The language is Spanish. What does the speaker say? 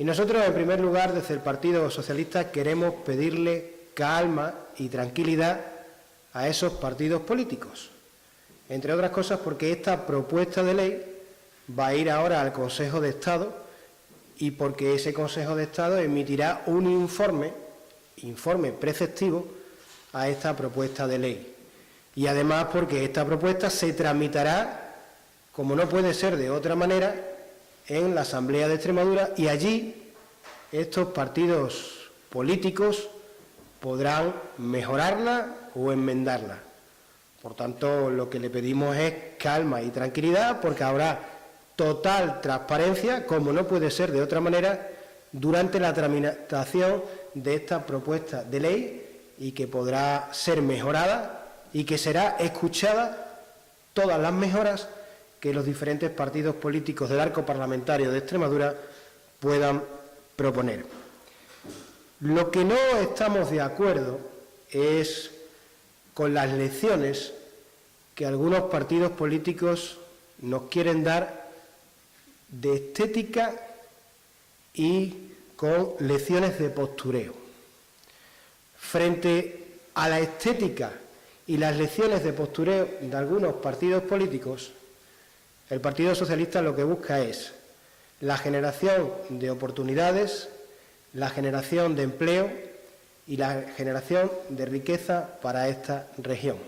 Y nosotros, en primer lugar, desde el Partido Socialista, queremos pedirle calma y tranquilidad a esos partidos políticos. Entre otras cosas porque esta propuesta de ley va a ir ahora al Consejo de Estado y porque ese Consejo de Estado emitirá un informe preceptivo a esta propuesta de ley. Y además porque esta propuesta se tramitará, como no puede ser de otra manera, en la Asamblea de Extremadura y allí estos partidos políticos podrán mejorarla o enmendarla. Por tanto, lo que le pedimos es calma y tranquilidad porque habrá total transparencia, como no puede ser de otra manera, durante la tramitación de esta propuesta de ley y que podrá ser mejorada y que será escuchada todas las mejoras que los diferentes partidos políticos del arco parlamentario de Extremadura puedan proponer. Lo que no estamos de acuerdo es con las lecciones que algunos partidos políticos nos quieren dar de estética y con lecciones de postureo. Frente a la estética y las lecciones de postureo de algunos partidos políticos, el Partido Socialista lo que busca es la generación de oportunidades, la generación de empleo y la generación de riqueza para esta región.